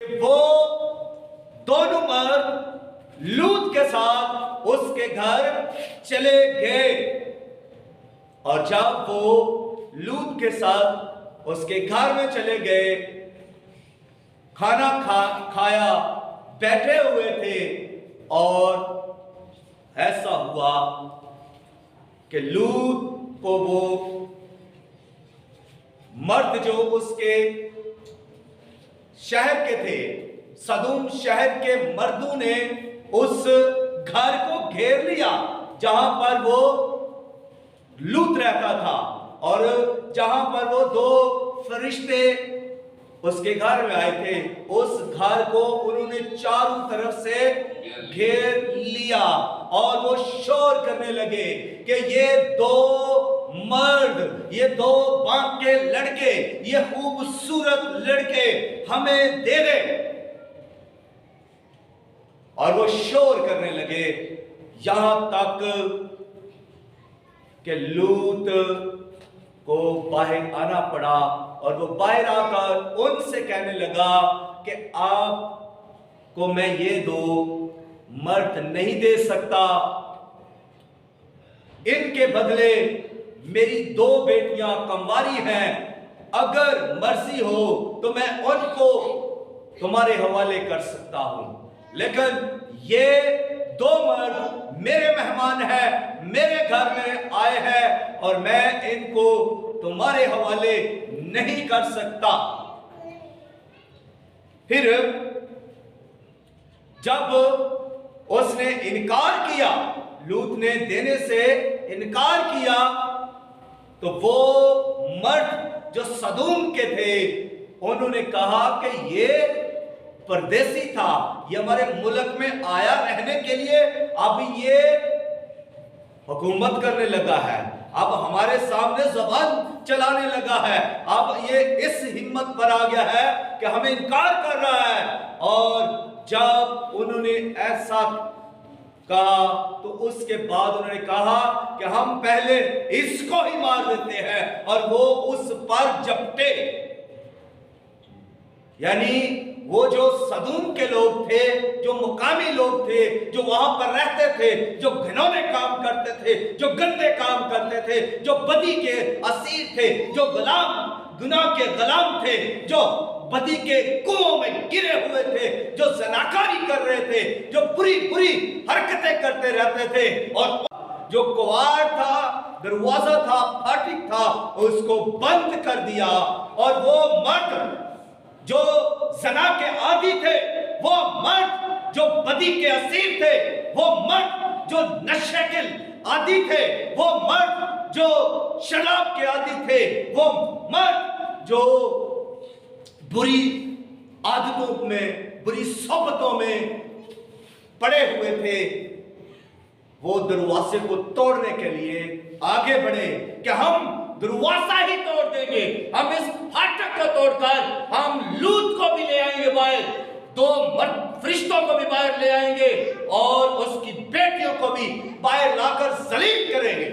वो दोनों मर्द लूत के साथ उसके घर चले गए और जब वो लूत के साथ उसके घर में चले गए, खाना खाया, बैठे हुए थे और ऐसा हुआ कि लूत को वो मर्द जो उसके शहर के थे, सदूम शहर के मर्दों ने उस घर को घेर लिया जहां पर वो लूत रहता था और जहां पर वो दो फरिश्ते उसके घर में आए थे। उस घर को उन्होंने चारों तरफ से घेर लिया और वो शोर करने लगे कि ये दो मर्द, ये दो बांके लड़के, ये खूबसूरत लड़के हमें दे दे। और वो शोर करने लगे यहां तक कि लूत को बाहर आना पड़ा और वो बाहर आकर उनसे कहने लगा कि आपको मैं ये दो मर्द नहीं दे सकता, इनके बदले मेरी दो बेटियां कंवारी हैं, अगर मर्जी हो तो मैं उनको तुम्हारे हवाले कर सकता हूं, लेकिन ये दो मर्द मेरे मेहमान हैं, मेरे घर में आए हैं और मैं इनको तुम्हारे हवाले नहीं कर सकता। फिर जब उसने इनकार किया, लूत ने देने से इनकार किया, तो वो मर्द जो सदूम के थे उन्होंने कहा कि ये परदेसी था, ये हमारे मुल्क में आया रहने के लिए, अब ये हुकूमत करने लगा है, अब हमारे सामने ज़बान चलाने लगा है, अब ये इस हिम्मत पर आ गया है कि हमें इनकार कर रहा है। और जब उन्होंने ऐसा कहा तो उसके बाद उन्होंने कहा कि हम पहले इसको ही मार देते हैं, और वो उस पर झपटे। यानी वो जो सदूम के लोग थे, जो मुकामी लोग थे, जो वहां पर रहते थे, जो घिनौने काम करते थे, जो गंदे काम करते थे, जो बदी के असीर थे, जो गुनाह के गुलाम थे, जो बदी के कुओं में गिरे हुए थे, जो ज़नाकारी कर रहे थे, जो बुरी बुरी हरकतें करते रहते थे, और जो कवाड़ था, दरवाजा था, फाटक था, उसको बंद कर दिया। और वो मर्द जो ज़ना के आदी थे, वो मर्द जो बदी के असीर थे, वो मर्द जो नशे के आदी थे, वो मर्द जो शराब के आदी थे, वो मर्द जो बुरी आदतों में, बुरी सोबतों में पड़े हुए थे, वो दरवाजे को तोड़ने के लिए आगे बढ़े कि हम दरवाजा ही तोड़ देंगे, हम इस फाटक को तोड़कर हम लूत को भी ले आएंगे बाहर, दो मर्द फरिश्तों को भी बाहर ले आएंगे और उसकी बेटियों को भी बाहर लाकर जलील करेंगे।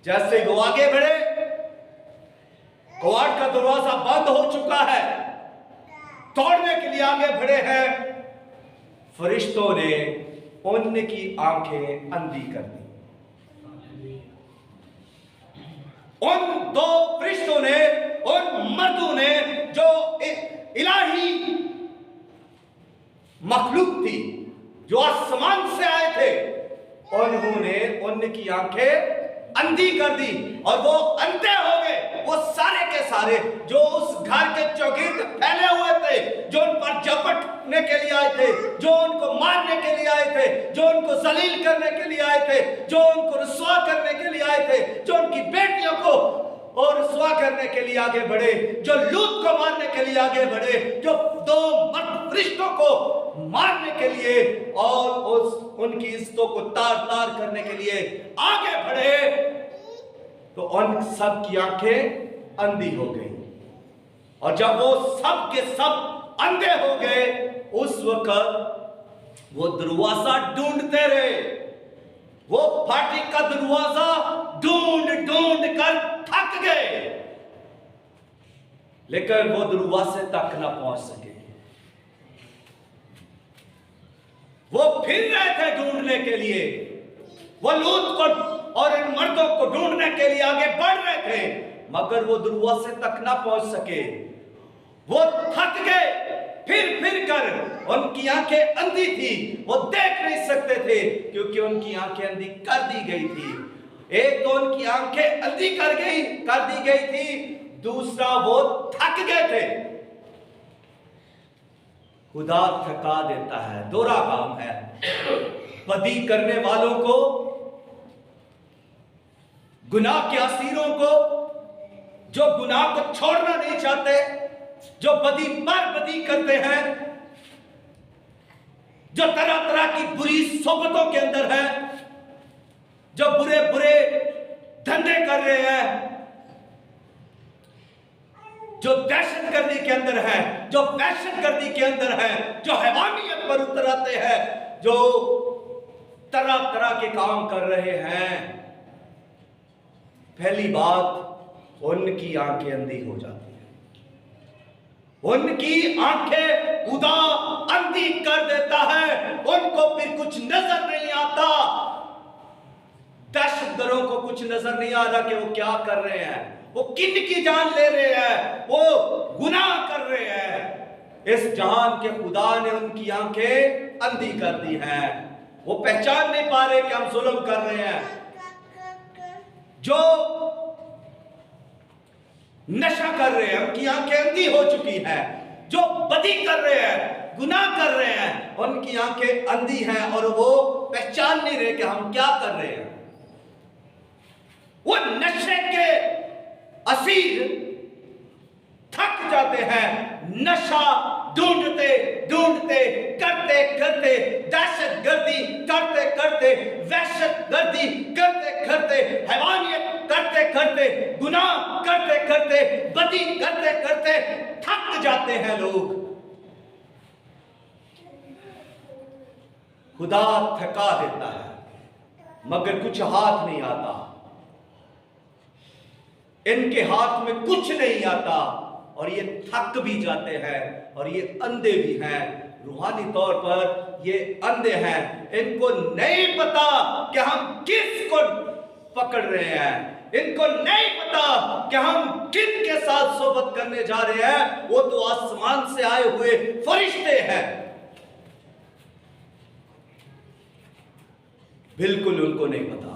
जैसे वो आगे बढ़े, कवाड़ का दरवाजा बंद हो चुका है, तोड़ने के लिए आगे बढ़े हैं, फरिश्तों ने उनकी आंखें अंधी कर दी। उन दो फरिश्तों ने, उन मर्दों ने जो इलाही मखलूक थी, जो आसमान से आए थे, उन्होंने उनकी आंखें अंधी कर दी और वो अंधे हो गए। वो सारे के सारे जो उस घर के चौकीर फैले हुए थे, जो उन पर झपटने के लिए आए थे, जो उनको मारने के लिए आए थे, जो उनको जलील करने के लिए आए थे, जो उनको रुसवा करने के लिए आए थे, जो उनकी बेटियों को और रुसवा करने के लिए आगे बढ़े, जो लूत को मारने के लिए आगे बढ़े, जो दो मर्द फरिश्तों को मारने के लिए और उनकी इज्जतों को तार तार करने के लिए आगे बढ़े, तो उन सब की आंखें अंधी हो गई। और जब वो सब के सब अंधे हो गए, उस वक्त वो दरवाजा ढूंढते रहे, वो फाटक का दरवाजा ढूंढ ढूंढ कर थक गए, लेकिन वो दरवाजे तक ना पहुंच सके। वो फिर रहे थे ढूंढने के लिए, वो लूत को और इन मर्दों को ढूंढने के लिए आगे बढ़ रहे थे, मगर वो दुर्वासे तक ना पहुंच सके। वो थक गए, फिर कर उनकी आंखें अंधी थी, वो देख नहीं सकते थे क्योंकि उनकी आंखें अंधी कर दी गई थी। एक तो उनकी आंखें अंधी कर दी गई थी, दूसरा वो थक गए थे। खुदा थका देता है, दोहरा काम है। बदी करने वालों को, गुनाह के असीरों को, जो गुनाह को छोड़ना नहीं चाहते, जो बदी पर बदी करते हैं, जो तरह तरह की बुरी सोबतों के अंदर है, जो बुरे बुरे धंधे कर रहे हैं, जो दहशतगर्दी के अंदर है, जो वहशतगर्दी के अंदर है, जो हैवानियत पर उतर आते हैं, जो तरह तरह के काम कर रहे हैं, पहली बात उनकी आंखें अंधी हो जाती है। उनकी आंखें खुदा अंधी कर देता है, उनको फिर कुछ नजर नहीं आता। दहशतगर्दों को कुछ नजर नहीं आ रहा कि वो क्या कर रहे हैं, वो किन की जान ले रहे हैं, वो गुनाह कर रहे हैं। इस जहान के खुदा ने उनकी आंखें अंधी कर दी हैं, वो पहचान नहीं पा रहे कि हम जुल्म कर रहे हैं। जो नशा कर रहे हैं, उनकी आंखें अंधी हो चुकी हैं। जो बदी कर रहे हैं, गुनाह कर रहे हैं, उनकी आंखें अंधी हैं और वो पहचान नहीं रहे कि हम क्या कर रहे हैं। वो नशे के असीर थक जाते हैं, नशा ढूंढते ढूंढते, करते करते, दहशतगर्दी करते करते, वहशतगर्दी करते करते, हैवानियत करते करते, गुनाह करते करते, बदी करते करते थक जाते हैं लोग। खुदा थका देता है मगर कुछ हाथ नहीं आता, इनके हाथ में कुछ नहीं आता और ये थक भी जाते हैं और ये अंधे भी हैं। रूहानी तौर पर ये अंधे हैं, इनको नहीं पता कि हम किस को पकड़ रहे हैं, इनको नहीं पता कि हम किन के साथ सोबत करने जा रहे हैं। वो तो आसमान से आए हुए फरिश्ते हैं, बिल्कुल उनको नहीं पता।